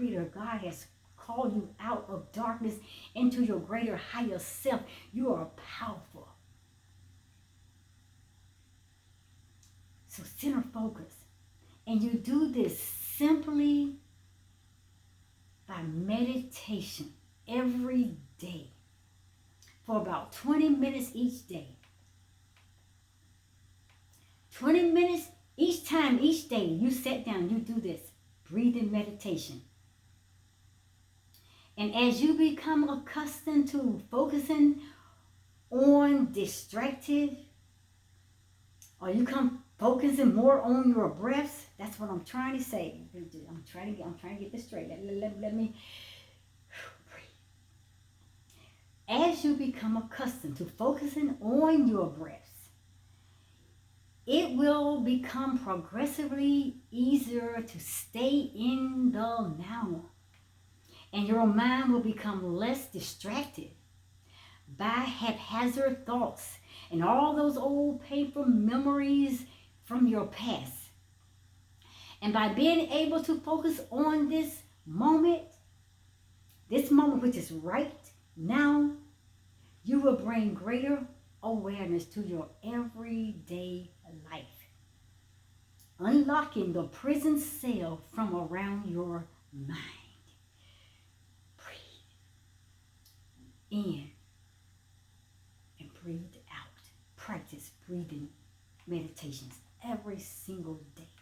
Creator God has called you out of darkness into your greater, higher self. You are powerful. So center focus. And you do this simply by meditation every day for about 20 minutes each day. 20 minutes each time, each day, you sit down, you do this breathing meditation. And as you become accustomed to focusing on distracted, or you come focusing more on your breaths, that's what I'm trying to say. I'm trying to get this straight. Let me breathe. As you become accustomed to focusing on your breaths, it will become progressively easier to stay in the now. And your mind will become less distracted by haphazard thoughts and all those old painful memories from your past. And by being able to focus on this moment which is right now, you will bring greater awareness to your everyday life, unlocking the prison cell from around your mind. Breathe in and breathe out. Practice breathing meditations every single day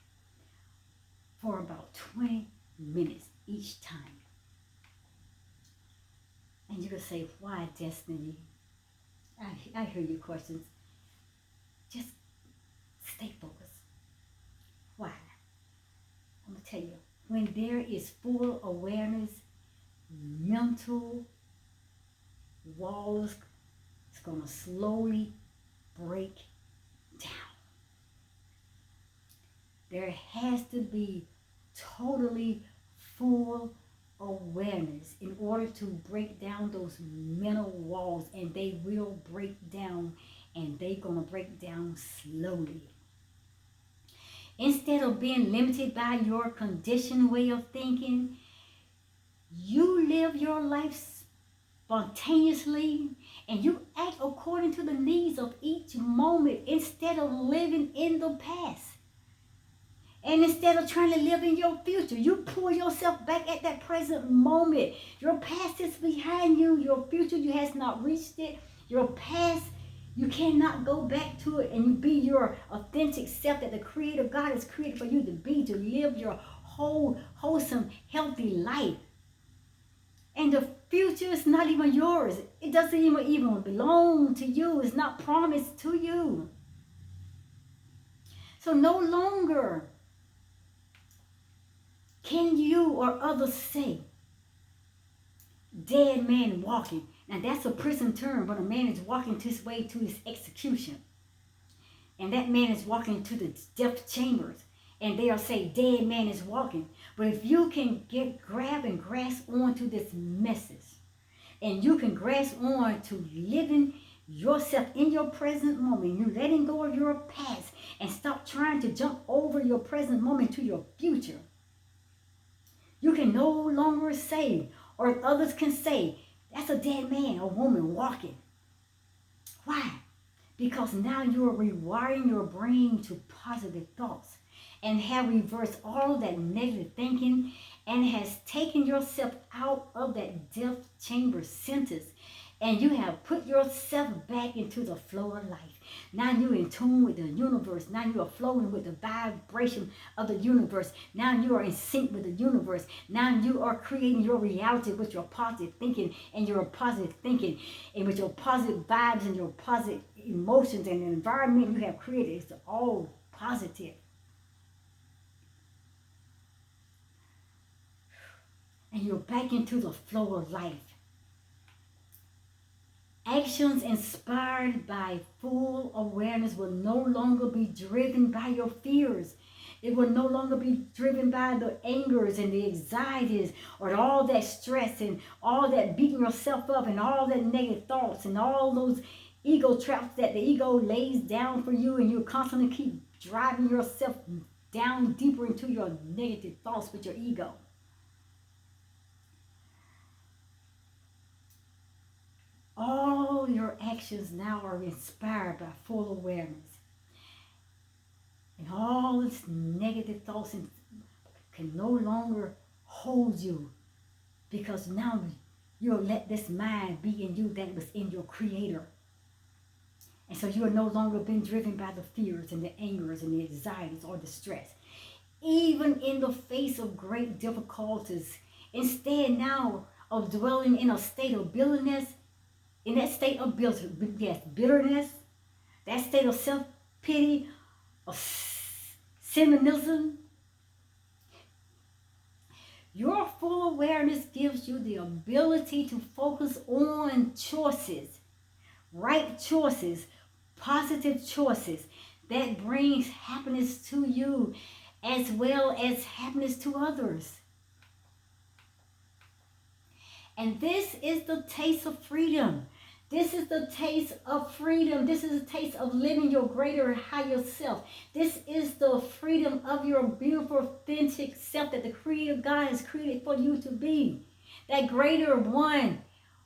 for about 20 minutes each time. And you can say, why, Destiny? I hear your questions. Just stay focused. Why? I'm going to tell you, when there is full awareness, mental walls is going to slowly break down. There has to be totally full awareness in order to break down those mental walls, and they will break down, and they're going to break down slowly. Instead of being limited by your conditioned way of thinking, you live your life spontaneously and you act according to the needs of each moment instead of living in the past. And instead of trying to live in your future, you pull yourself back at that present moment. Your past is behind you. Your future, you has not reached it. Your past, you cannot go back to it and you be your authentic self that the Creator God has created for you to be, to live your wholesome, healthy life. And the future is not even yours. It doesn't even belong to you. It's not promised to you. So no longer can you or others say, dead man walking. Now that's a prison term, but a man is walking his way to his execution. And that man is walking to the death chambers. And they'll say, dead man is walking. But if you can grab and grasp onto this message, and you can grasp on to living yourself in your present moment, you letting go of your past and stop trying to jump over your present moment to your future, you can no longer say, or others can say, that's a dead man or woman walking. Why? Because now you are rewiring your brain to positive thoughts and have reversed all of that negative thinking and has taken yourself out of that death chamber sentence. And you have put yourself back into the flow of life. Now you're in tune with the universe. Now you are flowing with the vibration of the universe. Now you are in sync with the universe. Now you are creating your reality with your positive thinking and your positive thinking. And with your positive vibes and your positive emotions and the environment you have created. It's all positive. And you're back into the flow of life. Actions inspired by full awareness will no longer be driven by your fears. It will no longer be driven by the angers and the anxieties or all that stress and all that beating yourself up and all that negative thoughts and all those ego traps that the ego lays down for you, and you constantly keep driving yourself down deeper into your negative thoughts with your ego. actions now are inspired by full awareness. And all these negative thoughts can no longer hold you, because now you'll let this mind be in you that was in your Creator. And so you are no longer being driven by the fears and the angers and the anxieties or the stress. Even in the face of great difficulties, instead now of dwelling in a state of bitterness, in that state of bitterness, that state of self-pity, of cynicism, your full awareness gives you the ability to focus on choices, right choices, positive choices that brings happiness to you as well as happiness to others. And this is the taste of freedom. This is the taste of freedom. This is the taste of living your greater higher self. This is the freedom of your beautiful, authentic self that the Creator God has created for you to be. That greater one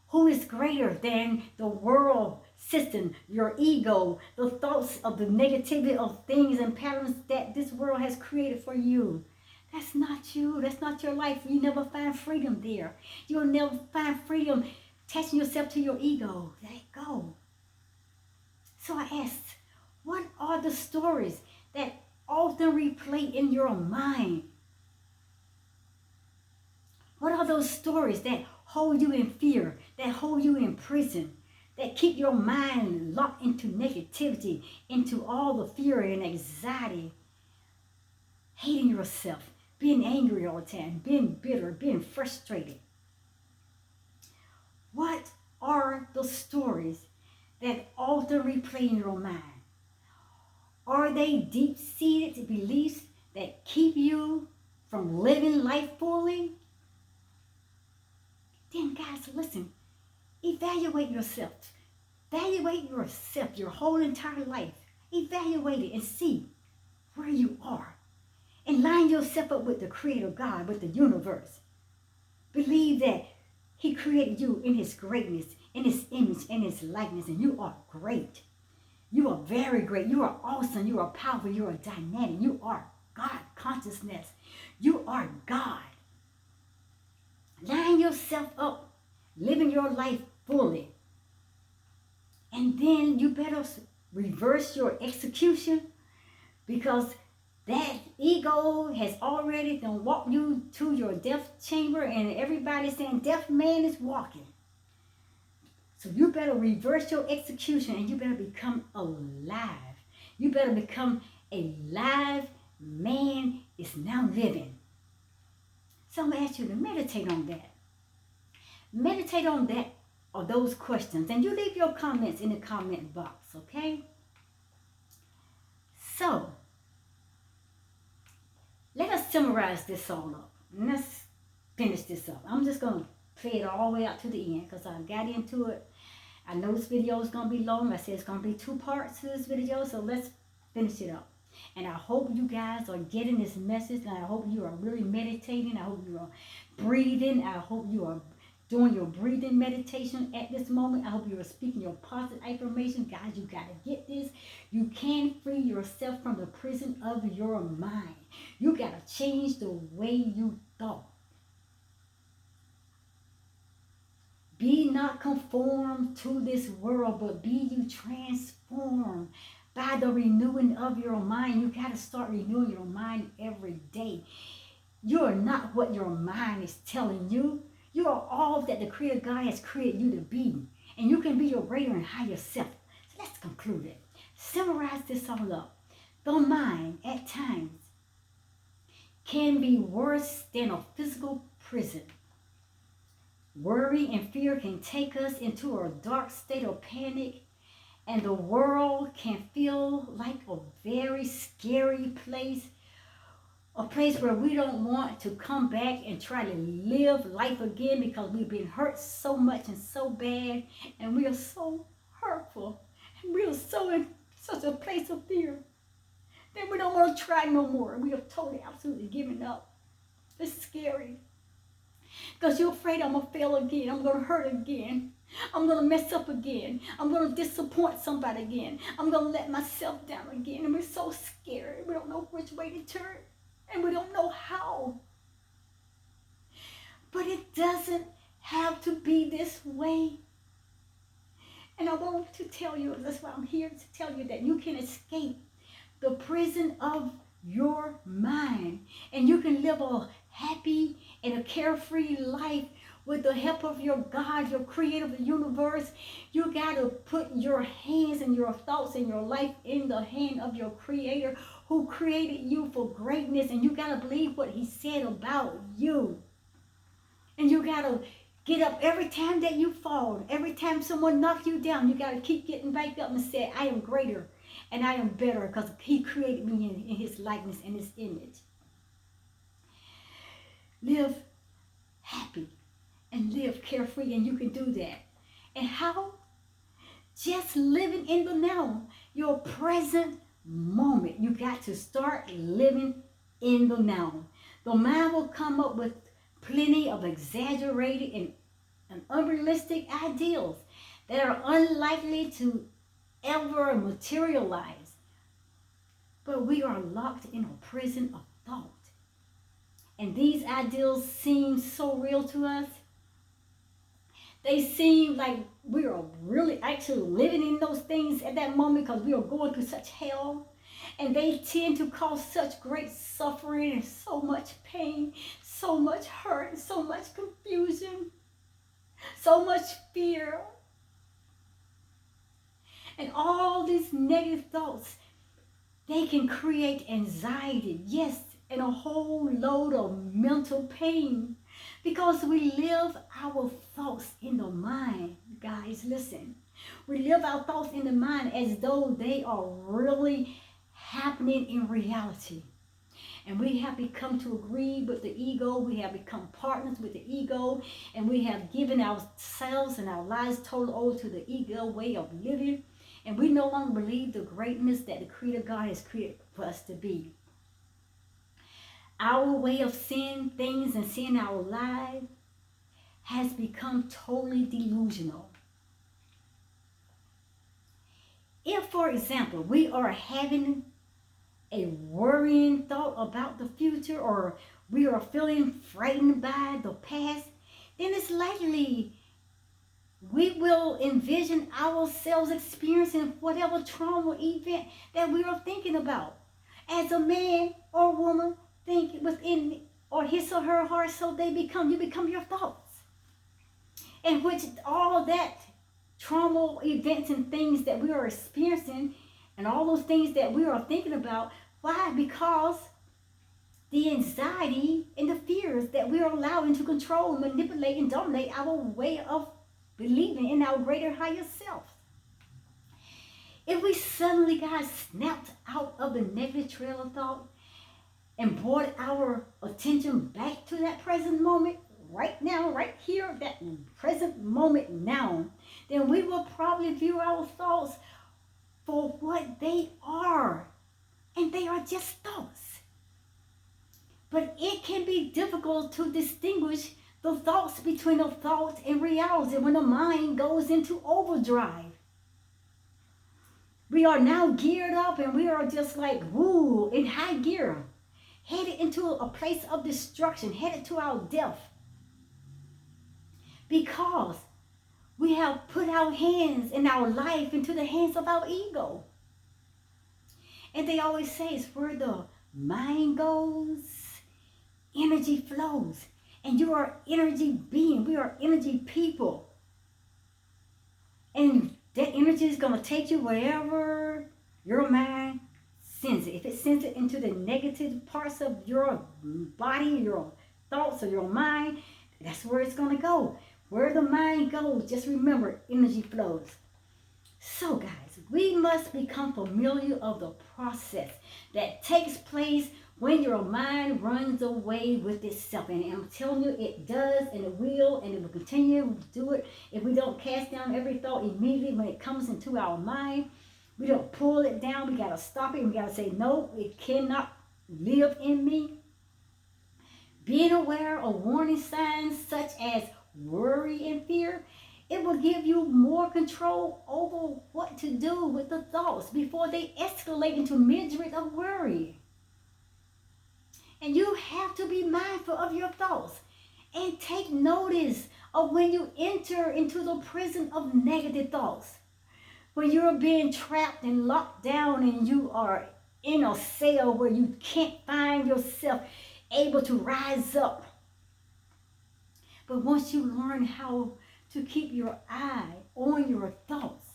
who is greater than the world system, your ego, the thoughts of the negativity of things and patterns that this world has created for you. That's not you. That's not your life. You never find freedom there. You'll never find freedom attaching yourself to your ego. Let it go. So I asked, what are the stories that often replay in your mind? What are those stories that hold you in fear, that hold you in prison, that keep your mind locked into negativity, into all the fear and anxiety, hating yourself, being angry all the time, being bitter, being frustrated? What are the stories that often replay in your mind? Are they deep-seated beliefs that keep you from living life fully? Then guys, listen, evaluate yourself. Evaluate yourself, your whole entire life. Evaluate it and see where you are. And line yourself up with the Creator God, with the universe. Believe that He created you in His greatness, in His image, in His likeness, and you are great. You are very great. You are awesome. You are powerful. You are dynamic. You are God consciousness. You are God. Line yourself up, living your life fully. And then you better reverse your execution, because that ego has already done walked you to your death chamber, and everybody's saying death man is walking. So you better reverse your execution, and you better become alive. You better become a live man is now living. So I'm going to ask you to meditate on that. Meditate on that or those questions. And you leave your comments in the comment box, okay? So, let us summarize this all up. And let's finish this up. I'm just going to play it all the way out to the end because I got into it. I know this video is going to be long. I said it's going to be 2 parts to this video. So let's finish it up. And I hope you guys are getting this message. And I hope you are really meditating. I hope you are breathing. I hope you are doing your breathing meditation at this moment. I hope you are speaking your positive affirmation. Guys, you got to get this. You can free yourself from the prison of your mind. You got to change the way you thought. Be not conformed to this world, but be you transformed by the renewing of your mind. You got to start renewing your mind every day. You are not what your mind is telling you. You are all that the Creator God has created you to be. And you can be your greater and higher self. So let's conclude it. Summarize this all up. The mind, at times, can be worse than a physical prison. Worry and fear can take us into a dark state of panic, and the world can feel like a very scary place, a place where we don't want to come back and try to live life again because we've been hurt so much and so bad, and we are so hurtful, and we are so in such a place of fear that we don't want to try no more. We have totally, absolutely given up. It's scary. Because you're afraid I'm going to fail again. I'm going to hurt again. I'm going to mess up again. I'm going to disappoint somebody again. I'm going to let myself down again. And we're so scared. We don't know which way to turn. And we don't know how. But it doesn't have to be this way. And I want to tell you, that's why I'm here to tell you that you can escape the prison of your mind. And you can live a happy and a carefree life with the help of your God, your creator of the universe. You got to put your hands and your thoughts and your life in the hand of your creator who created you for greatness. And you got to believe what he said about you. And you got to get up every time that you fall. Every time someone knocks you down, you got to keep getting back up and say, I am greater and I am better because he created me in his likeness and his image. Live happy and live carefree, and you can do that. And how? Just living in the now, your present moment. You got to start living in the now. The mind will come up with plenty of exaggerated and unrealistic ideals that are unlikely to ever materialize. But we are locked in a prison of thought. And these ideals seem so real to us. They seem like we are really actually living in those things at that moment because we are going through such hell. And they tend to cause such great suffering and so much pain, so much hurt, so much confusion, so much fear. And all these negative thoughts, they can create anxiety, yes, and a whole load of mental pain because we live our thoughts in the mind. Guys, listen. We live our thoughts in the mind as though they are really happening in reality. And we have become to agree with the ego. We have become partners with the ego. And we have given ourselves and our lives total over to the ego way of living. And we no longer believe the greatness that the Creator God has created for us to be. Our way of seeing things and seeing our lives has become totally delusional. If, for example, we are having a worrying thought about the future, or we are feeling frightened by the past, then it's likely we will envision ourselves experiencing whatever trauma event that we are thinking about. As a man or woman think within or his or her heart, so you become your thoughts. In which all that trauma events and things that we are experiencing and all those things that we are thinking about, why? Because the anxiety and the fears that we are allowing to control, manipulate, and dominate our way of believing in our greater higher self. If we suddenly got snapped out of the negative trail of thought and brought our attention back to that present moment, right now, right here, that present moment now, then we will probably view our thoughts for what they are. And they are just thoughts. But it can be difficult to distinguish the thoughts between the thoughts and reality when the mind goes into overdrive. We are now geared up and we are just like, woo, in high gear, headed into a place of destruction, headed to our death. Because we have put our hands and our life into the hands of our ego. And they always say it's where the mind goes, energy flows. And you are energy being. We are energy people. And that energy is going to take you wherever your mind sends it. If it sends it into the negative parts of your body, your thoughts, or your mind, that's where it's going to go. Where the mind goes, just remember, energy flows. So guys, we must become familiar of the process that takes place when your mind runs away with itself. And I'm telling you, it does, and it will continue to do it if we don't cast down every thought immediately when it comes into our mind. We don't pull it down. We got to stop it. We got to say, no, it cannot live in me. Being aware of warning signs such as worry and fear, it will give you more control over what to do with the thoughts before they escalate into misery of worry. And you have to be mindful of your thoughts and take notice of when you enter into the prison of negative thoughts. When you're being trapped and locked down and you are in a cell where you can't find yourself able to rise up. But once you learn how to keep your eye on your thoughts,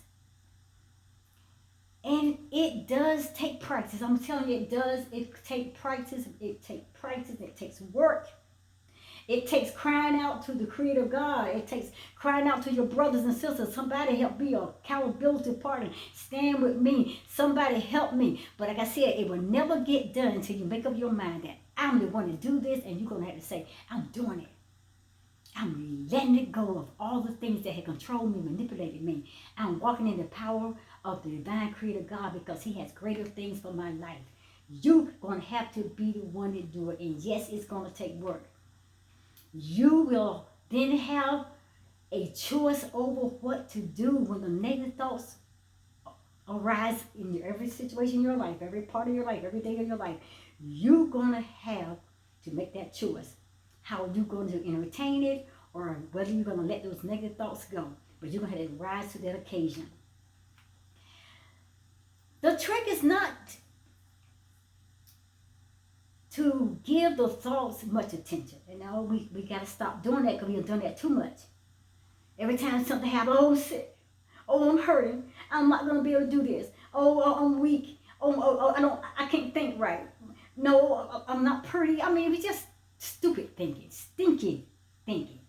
and it does take practice. I'm telling you, it does. It takes practice. It takes practice. It takes work. It takes crying out to the Creator God. It takes crying out to your brothers and sisters. Somebody help me, a accountability partner. Stand with me. Somebody help me. But like I said, it will never get done until you make up your mind that I'm the one to do this, and you're going to have to say, I'm doing it. I'm letting it go of all the things that had controlled me, manipulated me. I'm walking in the power of the divine Creator God because He has greater things for my life. You're going to have to be the one to do it. And yes, it's going to take work. You will then have a choice over what to do when the negative thoughts arise in every situation in your life, every part of your life, every day of your life. You're going to have to make that choice. How you're going to entertain it or whether you're going to let those negative thoughts go. But you're going to have to rise to that occasion. The trick is not to give the thoughts much attention. You know, we got to stop doing that because we have done that too much. Every time something happens, oh, I'm sick. Oh, I'm hurting. I'm not going to be able to do this. I'm weak. I can't think right. No, I'm not pretty. I mean, it's just stupid thinking, stinking thinking.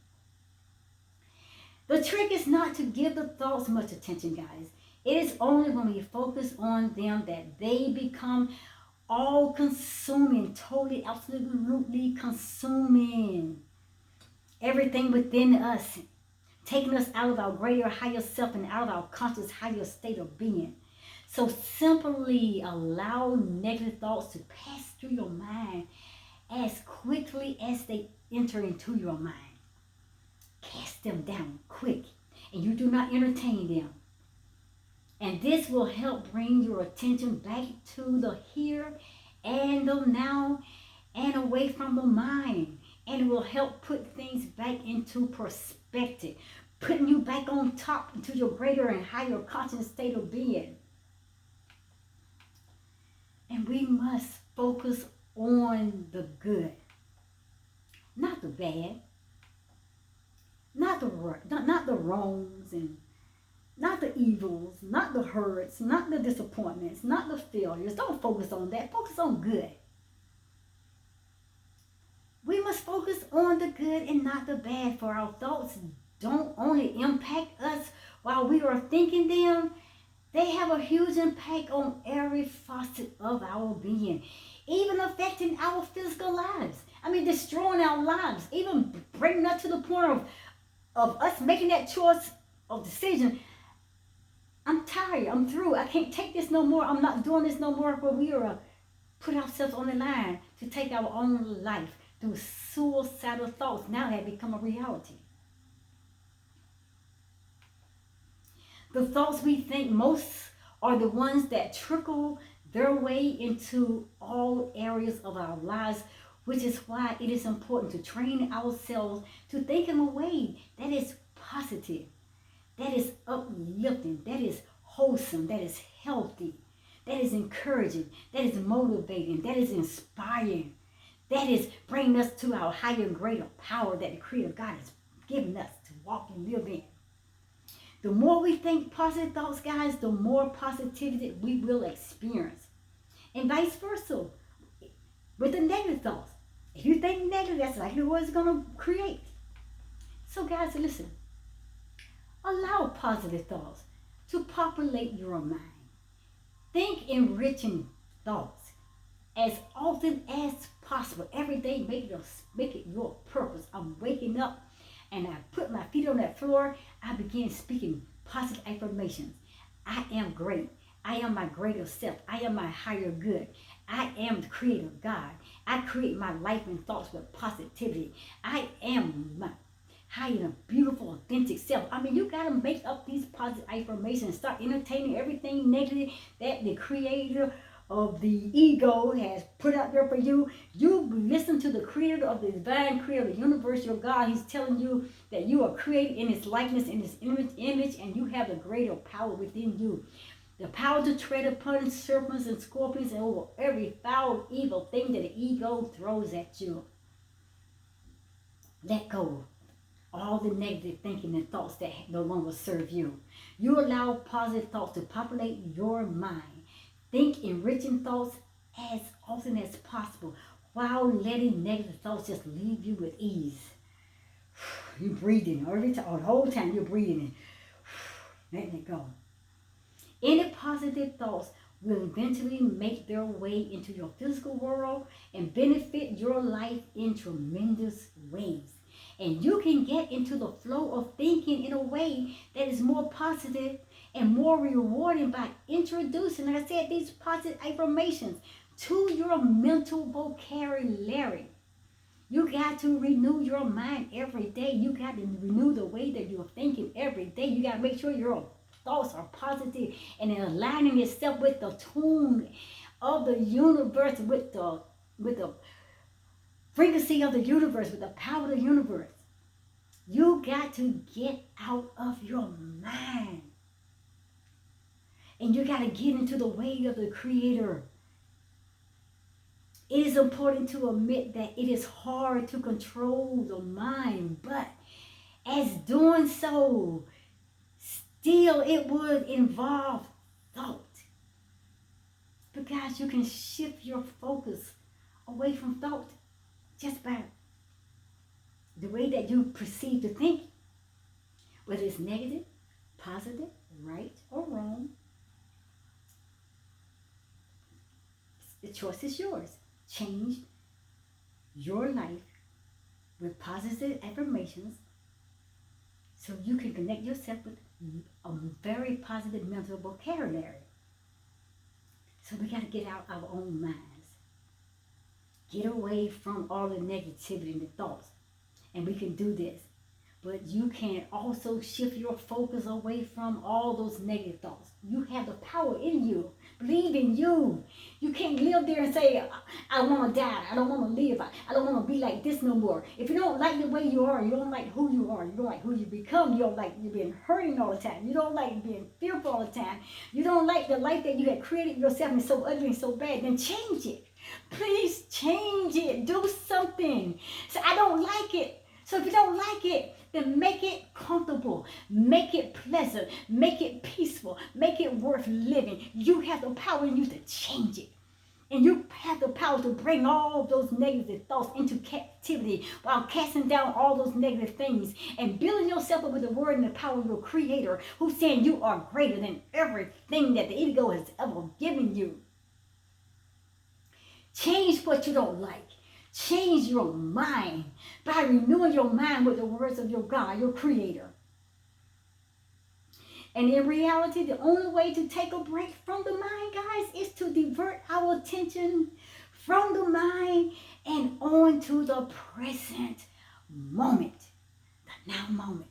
The trick is not to give the thoughts much attention, guys. It is only when we focus on them that they become all-consuming, totally, absolutely consuming everything within us, taking us out of our greater, higher self and out of our conscious, higher state of being. So simply allow negative thoughts to pass through your mind as quickly as they enter into your mind. Cast them down quick, and you do not entertain them. And this will help bring your attention back to the here and the now and away from the mind. And it will help put things back into perspective, putting you back on top into your greater and higher conscious state of being. And we must focus on the good, not the bad, not the wrongs, and not the evils, not the hurts, not the disappointments, not the failures. Don't focus on that. Focus on good. We must focus on the good and not the bad, for our thoughts don't only impact us while we are thinking them, they have a huge impact on every facet of our being, even affecting our physical lives. I mean, destroying our lives, even bringing us to the point of us making that choice of decision. I'm tired. I'm through. I can't take this no more. I'm not doing this no more. But we are put ourselves on the line to take our own life through suicidal thoughts. Now have become a reality. The thoughts we think most are the ones that trickle their way into all areas of our lives, which is why it is important to train ourselves to think in a way that is positive, that is uplifting, that is wholesome, that is healthy, that is encouraging, that is motivating, that is inspiring, that is bringing us to our higher and greater power that the Creator God has given us to walk and live in. The more we think positive thoughts, guys, the more positivity we will experience. And vice versa with the negative thoughts. If you think negative, that's likely what it's going to create. So guys, listen. Allow positive thoughts to populate your mind. Think enriching thoughts as often as possible. Every day, make it your purpose. I'm waking up and I put my feet on that floor. I begin speaking positive affirmations. I am great. I am my greater self. I am my higher good. I am the creator of God. I create my life and thoughts with positivity. I am my high and beautiful, authentic self. I mean, you got to make up these positive affirmations. Start entertaining everything negative that the creator of the ego has put out there for you. You listen to the creator of the divine creator of the universe, your God. He's telling you that you are created in his likeness, in his image, and you have the greater power within you. The power to tread upon serpents and scorpions and over every foul, evil thing that the ego throws at you. Let go all the negative thinking and thoughts that no longer serve you. You allow positive thoughts to populate your mind. Think enriching thoughts as often as possible while letting negative thoughts just leave you with ease. You're breathing every time, the whole time you're breathing, letting it go. Any positive thoughts will eventually make their way into your physical world and benefit your life in tremendous ways. And you can get into the flow of thinking in a way that is more positive and more rewarding by introducing, like I said, these positive affirmations to your mental vocabulary. You got to renew your mind every day. You got to renew the way that you're thinking every day. You got to make sure your thoughts are positive and aligning itself with the tune of the universe, with the frequency of the universe, with the power of the universe. You got to get out of your mind. And you got to get into the way of the creator. It is important to admit that it is hard to control the mind, but as doing so, still it would involve thought. But guys, you can shift your focus away from thought just by the way that you perceive to think, whether it's negative, positive, right or wrong. The choice is yours. Change your life with positive affirmations so you can connect yourself with a very positive mental vocabulary. So we got to get out our own minds. Get away from all the negativity and the thoughts. And we can do this. But you can also shift your focus away from all those negative thoughts. You have the power in you. Believe in you. You can't live there and say, I want to die. I don't want to live. I don't want to be like this no more. If you don't like the way you are, you don't like who you are, you don't like who you become, you don't like you being hurting all the time, you don't like being fearful all the time, you don't like the life that you have created yourself and so ugly and so bad, then change it. Please change it. Do something. So I don't like it. So if you don't like it, then make it comfortable, make it pleasant, make it peaceful, make it worth living. You have the power in you to change it. And you have the power to bring all those negative thoughts into captivity while casting down all those negative things and building yourself up with the word and the power of your creator, who's saying you are greater than everything that the ego has ever given you. Change what you don't like. Change your mind by renewing your mind with the words of your God, your creator. And in reality, the only way to take a break from the mind, guys, is to divert our attention from the mind and on to the present moment, the now moment.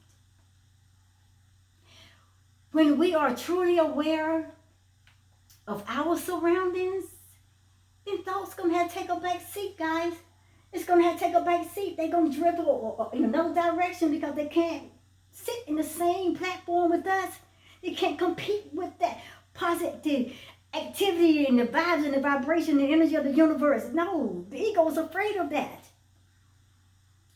When we are truly aware of our surroundings, then thoughts going to have to take a back seat, guys. It's going to have to take a back seat. They're going to drift in another direction because they can't sit in the same platform with us. They can't compete with that positive activity and the vibes and the vibration and the energy of the universe. No, the ego is afraid of that.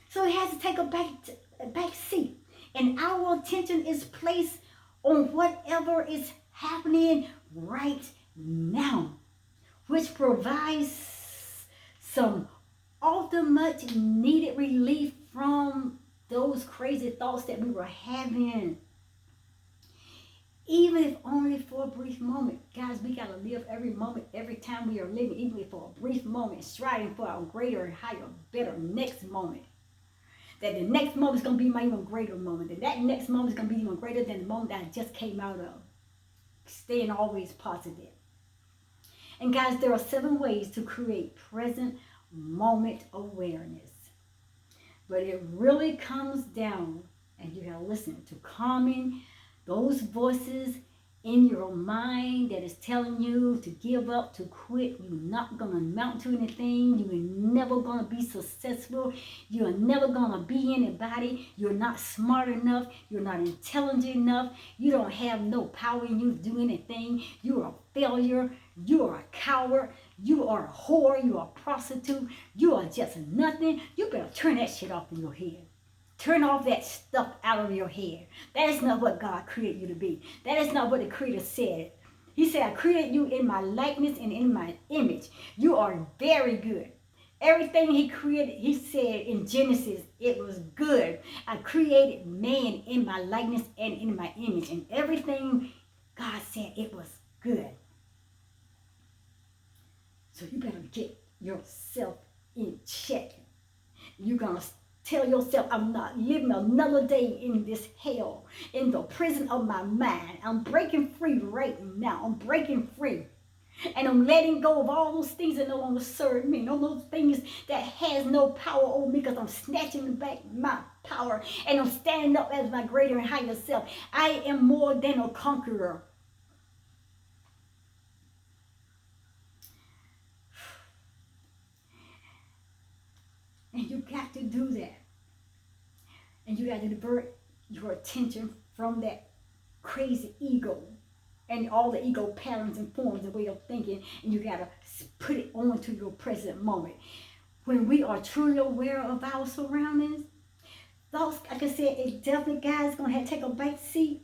So it has to take a back seat. And our attention is placed on whatever is happening right now, which provides some ultimate needed relief from those crazy thoughts that we were having. Even if only for a brief moment. Guys, we got to live every moment, every time we are living, even if for a brief moment, striving for our greater, higher, better next moment. That the next moment is going to be my even greater moment. That next moment is going to be even greater than the moment that I just came out of. Staying always positive. And guys, there are 7 ways to create present moment awareness. But it really comes down, and you gotta listen to calming those voices in your mind that is telling you to give up, to quit. You're not gonna amount to anything. You're never gonna be successful. You're never gonna be anybody. You're not smart enough. You're not intelligent enough. You don't have no power in you to do anything. You're a failure. You are a coward. You are a whore. You are a prostitute. You are just nothing. You better turn that shit off in your head. Turn off that stuff out of your head. That is not what God created you to be. That is not what the Creator said. He said, I created you in my likeness and in my image. You are very good. Everything he created, he said in Genesis, it was good. I created man in my likeness and in my image. And everything God said, it was good. So you better get yourself in check. You're going to tell yourself, I'm not living another day in this hell, in the prison of my mind. I'm breaking free right now. I'm breaking free. And I'm letting go of all those things that no longer serve me. All those things that has no power over me, because I'm snatching back my power. And I'm standing up as my greater and higher self. I am more than a conqueror. And you got to do that. And you got to divert your attention from that crazy ego and all the ego patterns and forms and way of thinking. And you got to put it onto your present moment. When we are truly aware of our surroundings, those, like I said, it definitely, guys, going to have to take a back seat.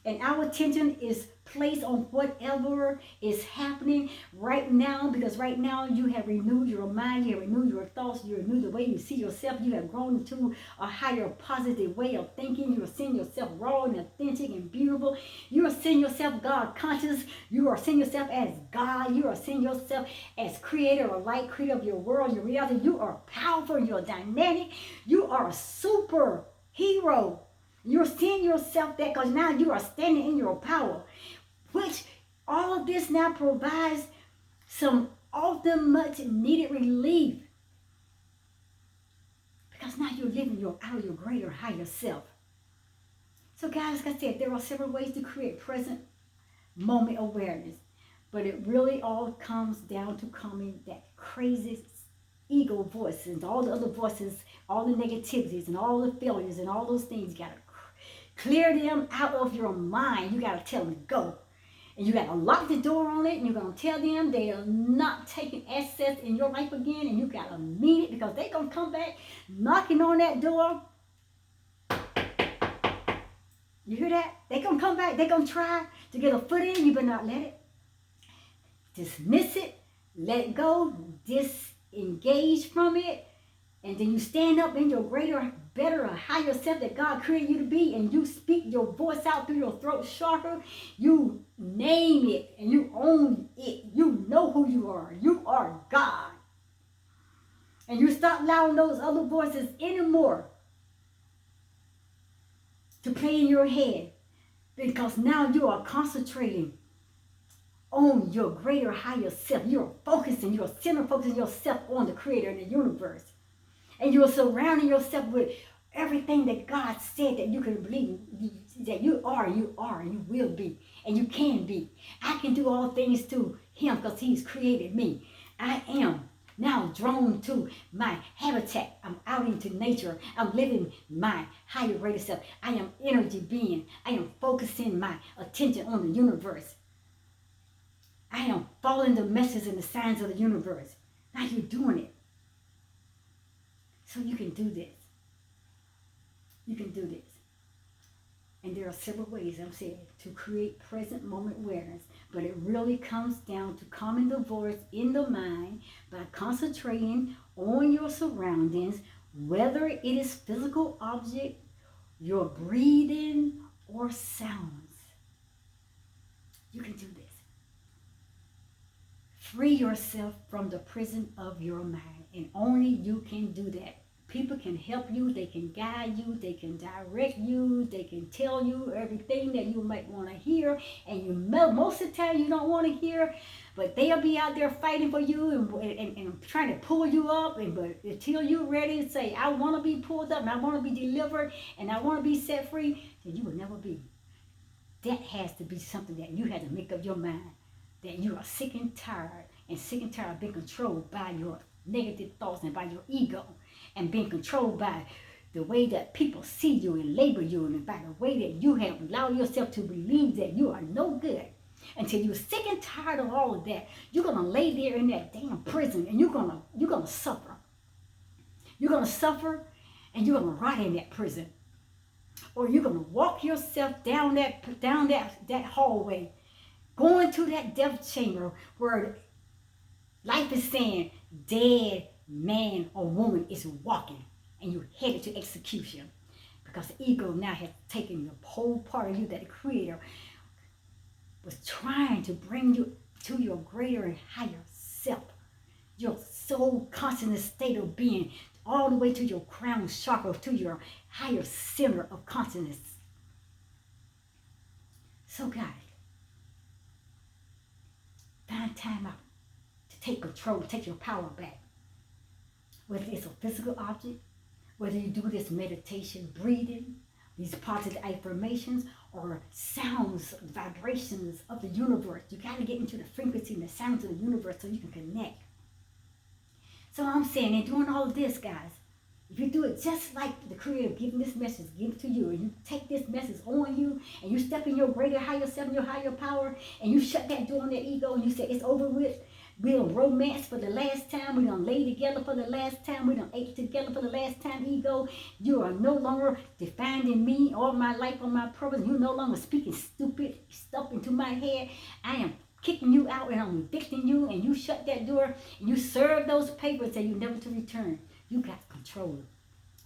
And our attention is placed on whatever is happening right now, because right now you have renewed your mind, you have renewed your thoughts, you have renewed the way you see yourself, you have grown into a higher positive way of thinking. You are seeing yourself raw and authentic and beautiful. You are seeing yourself God conscious. You are seeing yourself as God. You are seeing yourself as creator or light, creator of your world, your reality. You are powerful, you are dynamic, you are a super hero. You're seeing yourself that, because now you are standing in your power, which all of this now provides some often much needed relief, because now you're living out of your greater, higher self. So guys, like I said, there are several ways to create present moment awareness, but it really all comes down to calming that crazy ego voices and all the other voices, all the negativities and all the failures and all those things. You got to clear them out of your mind. You got to tell them to go. And you got to lock the door on it, and you're going to tell them they are not taking access in your life again, and you got to mean it, because they're going to come back knocking on that door. You hear that? They're going to come back. They're going to try to get a foot in. You better not let it. Dismiss it. Let it go. Disengage from it. And then you stand up in your greater, better, or higher self that God created you to be, and you speak your voice out through your throat chakra. You name it and you own it. You know who you are. You are God. And you stop allowing those other voices anymore to play in your head, because now you are concentrating on your greater, higher self. You're focusing, you're focusing yourself on the creator in the universe. And you're surrounding yourself with everything that God said that you can believe, that you are, and you will be, and you can be. I can do all things through him, because he's created me. I am now drawn to my habitat. I'm out into nature. I'm living my higher greater self. I am energy being. I am focusing my attention on the universe. I am following the messages and the signs of the universe. Now you're doing it. So you can do this. You can do this. And there are several ways, I'm saying, to create present moment awareness. But it really comes down to calming the voice in the mind by concentrating on your surroundings, whether it is physical object, your breathing, or sounds. You can do this. Free yourself from the prison of your mind. And only you can do that. People can help you, they can guide you, they can direct you, they can tell you everything that you might want to hear, and most of the time you don't want to hear, but they'll be out there fighting for you and trying to pull you up, but until you're ready to say, I want to be pulled up, and I want to be delivered, and I want to be set free, then you will never be. That has to be something that you have to make up your mind, that you are sick and tired of being controlled by your negative thoughts and by your ego, and being controlled by the way that people see you and label you, and by the way that you have allowed yourself to believe that you are no good. Until you're sick and tired of all of that, you're gonna lay there in that damn prison, and you're gonna suffer. You're gonna suffer, and you're gonna rot in that prison, or you're gonna walk yourself down that hallway, going to that death chamber where life is saying, dead man or woman is walking, and you're headed to execution, because the ego now has taken the whole part of you that the Creator was trying to bring you to your greater and higher self, your soul consciousness state of being, all the way to your crown chakra, to your higher center of consciousness. So guys, find time out to take control, take your power back. Whether it's a physical object, whether you do this meditation, breathing, these positive affirmations, or sounds, vibrations of the universe. You got to get into the frequency and the sounds of the universe so you can connect. So I'm saying, and doing all of this, guys, if you do it just like the Creator giving this message, give it to you, and you take this message on you, and you step in your greater, higher self, your higher power, and you shut that door on that ego, and you say, it's over with. We done romance for the last time. We done lay together for the last time. We done ate together for the last time, ego. You are no longer defining me or my life or my purpose. You're no longer speaking stupid stuff into my head. I am kicking you out, and I'm evicting you, and you shut that door, and you serve those papers that you never to return. You got control,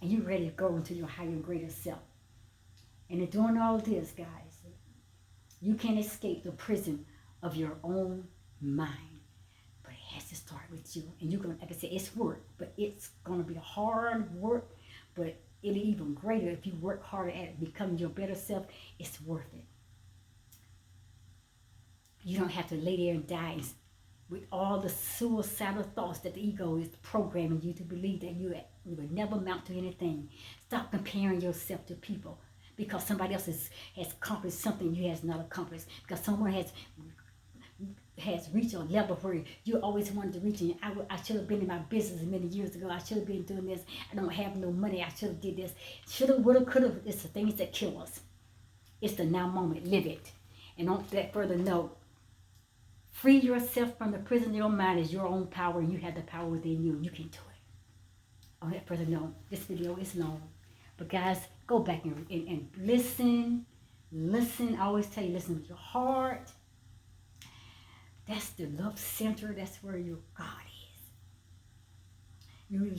and you're ready to go into your higher and greater self. And in doing all this, guys, you can't escape the prison of your own mind. But it has to start with you. And you're going to, like I said, it's work, but it's going to be hard work, but it'll be even greater if you work harder at it, becoming your better self. It's worth it. You don't have to lay there and die with all the suicidal thoughts that the ego is programming you to believe that you will never amount to anything. Stop comparing yourself to people because somebody else has accomplished something you has not accomplished, because someone has reached a level where you always wanted to reach, and I should have been in my business many years ago. I should have been doing this. I don't have no money. I should have did this. Shoulda, woulda, coulda. It's the things that kill us. It's the now moment. Live it. And on that further note, free yourself from the prison of your mind is your own power, and you have the power within you. You can do it. On that further note, this video is long, but guys, go back and listen. Listen. I always tell you, listen with your heart. That's the love center. That's where your God is. You listen